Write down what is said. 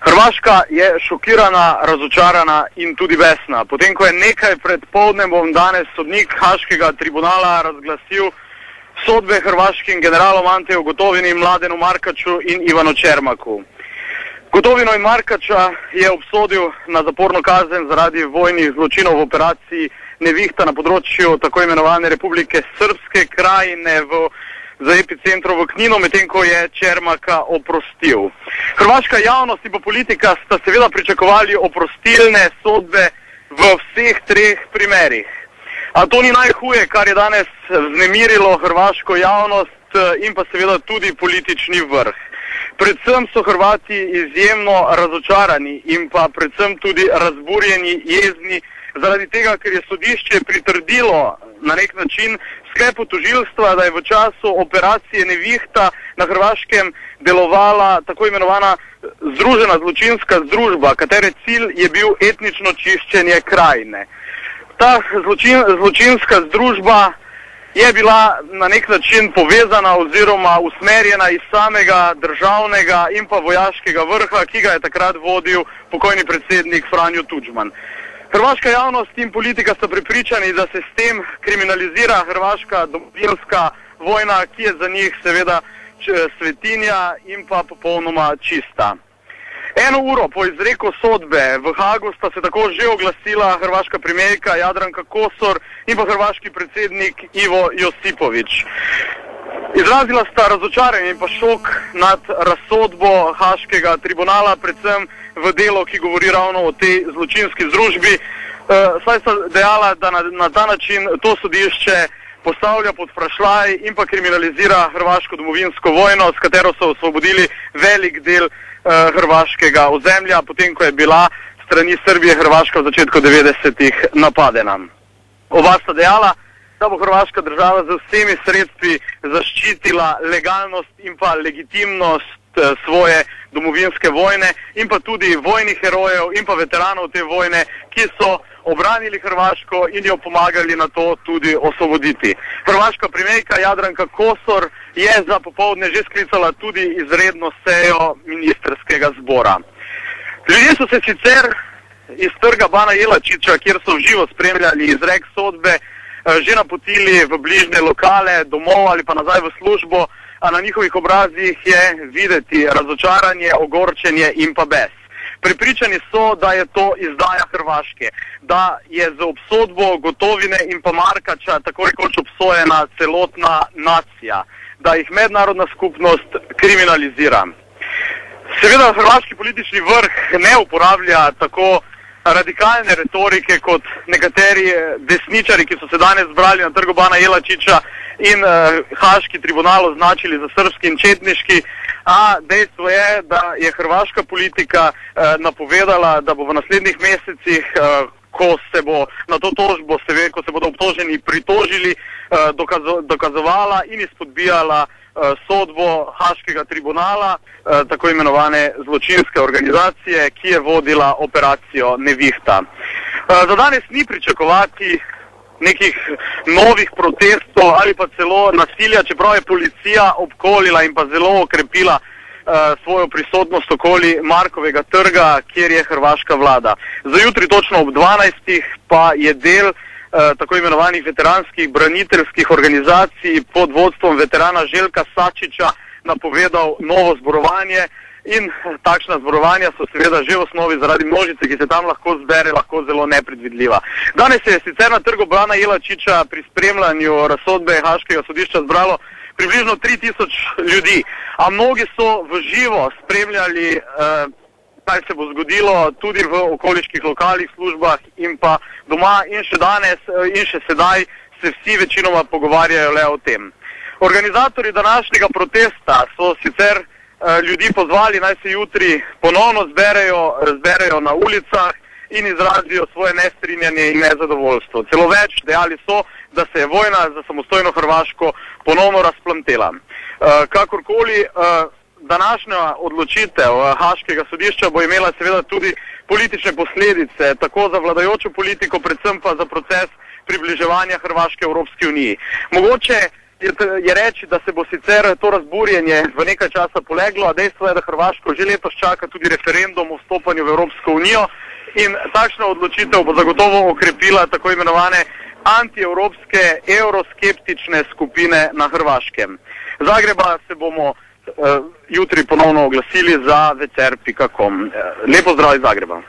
Hrvaška je šokirana, razočarana in tudi besna. Potem, ko je nekaj pred poldnevom danes sodnik Haškega tribunala razglasil sodbe hrvaškim generalom Anteju Gotovini, Mladenu Markaču in Ivanu Čermaku. Gotovino in Markača je obsodil na zaporno kazen zaradi vojnih zločinov v operaciji Nevihta na področju tako imenovane Republike Srpske krajine za epicentro v Kninu, medtem ko je Čermaka oprostil. Hrvaška javnost in pa politika sta seveda pričakovali oprostilne sodbe v vseh treh primerih. A to ni najhuje, kar je danes vznemirilo hrvaško javnost in pa seveda tudi politični vrh. Predvsem so Hrvati izjemno razočarani in pa predvsem tudi razburjeni, jezni, zaradi tega, ker je sodišče pritrdilo na nek način sklepu tožilstva, da je v času operacije Nevihta na Hrvaškem delovala tako imenovana združena zločinska združba, katere cilj je bil etnično čiščenje krajine. Ta zločinska združba je bila na nek način povezana oziroma usmerjena iz samega državnega in pa vojaškega vrha, ki ga je takrat vodil pokojni predsednik Franjo Tudžman. Hrvaška javnost in politika sta prepričani, da se s tem kriminalizira hrvaška domovinska vojna, ki je za njih seveda svetinja in pa popolnoma čista. 1 uro po izreku sodbe v Hagu sta se tako že oglasila hrvaška premijerka Jadranka Kosor in pa hrvaški predsednik Ivo Josipović. Izrazila sta razočaranje in pa šok nad razsodbo Haškega tribunala, predvsem v delu, ki govori ravno o tej zločinski združbi. Saj sta dejala, da na ta način to sodišče postavlja pod vprašaj in pa kriminalizira hrvaško domovinsko vojno, s katero so osvobodili velik del hrvaškega ozemlja, potem ko je bila strani Srbije Hrvaška v začetku 90-ih napadena. Oba sta dejala, da bo hrvaška država z vsemi sredstvi zaščitila legalnost in pa legitimnost svoje domovinske vojne in pa tudi vojnih herojev in pa veteranov te vojne, ki so obranili Hrvaško in jo pomagali na to tudi osvoboditi. Hrvaška premijerka Jadranka Kosor je za popoldne že sklicala tudi izredno sejo ministrskega zbora. Ljudje so se sicer iz trga Bana Jelačića, kjer so živo spremljali izrek sodbe, že napotili v bližnje lokale, domov ali pa nazaj v službo, a na njihovih obrazih je videti razočaranje, ogorčenje in pa bes. Prepričani so, da je to izdaja Hrvaške, da je z obsodbo Gotovine in pa Markača tako rekoč obsojena celotna nacija, da jih mednarodna skupnost kriminalizira. Seveda hrvaški politični vrh ne uporablja tako radikalne retorike kot nekateri desničari, ki so se danes zbrali na trgu Bana Jelačića in Haški tribunal označili za srpski in četniški, a dejstvo je, da je hrvaška politika napovedala, da bo v naslednjih mesecih, ko se bo na to tožbo, ko se bodo obtoženi pritožili, dokazovala in izpodbijala sodbo Haškega tribunala, tako imenovane zločinske organizacije, ki je vodila operacijo Nevihta. Za danes ni pričakovati nekih novih protestov ali pa celo nasilja, čeprav je policija obkolila in pa zelo okrepila svojo prisotnost okoli Markovega trga, kjer je hrvaška vlada. Za jutri točno ob 12. pa je del tako imenovanih veteranskih braniteljskih organizacij pod vodstvom veterana Željka Sačića napovedal novo zborovanje in takšna zborovanja so seveda že v osnovi zaradi množice, ki se tam lahko zbere, lahko zelo nepredvidljiva. Danes se je sicer na trgu Bana Jelačića pri spremljanju razsodbe Haškega sodišča zbralo približno 3000 ljudi, a mnogi so v živo spremljali kaj se bo zgodilo tudi v okoliških lokalih, službah in pa doma in še danes in še sedaj se vsi večinoma pogovarjajo le o tem. Organizatorji današnjega protesta so sicer ljudi pozvali, naj se jutri ponovno zberejo na ulicah in izrazijo svoje nestrinjanje in nezadovoljstvo. Celo več, dejali so, da se je vojna za samostojno Hrvaško ponovno razplamtela. Kakorkoli, današnja odločitev Haškega sodišča bo imela seveda tudi politične posledice, tako za vladajočo politiko, predvsem pa za proces približevanja Hrvaške Evropski uniji. Mogoče je reči, da se bo sicer to razburjenje v nekaj časa poleglo, a dejstvo je, da Hrvaško že letos čaka tudi referendum o vstopanju v Evropsko unijo in takšna odločitev bo zagotovo okrepila tako imenovane antievropske, euroskeptične skupine na Hrvaškem. Zagreba se bomo jutri ponovno oglasili za večer.com. Lepo zdrav iz Zagreba.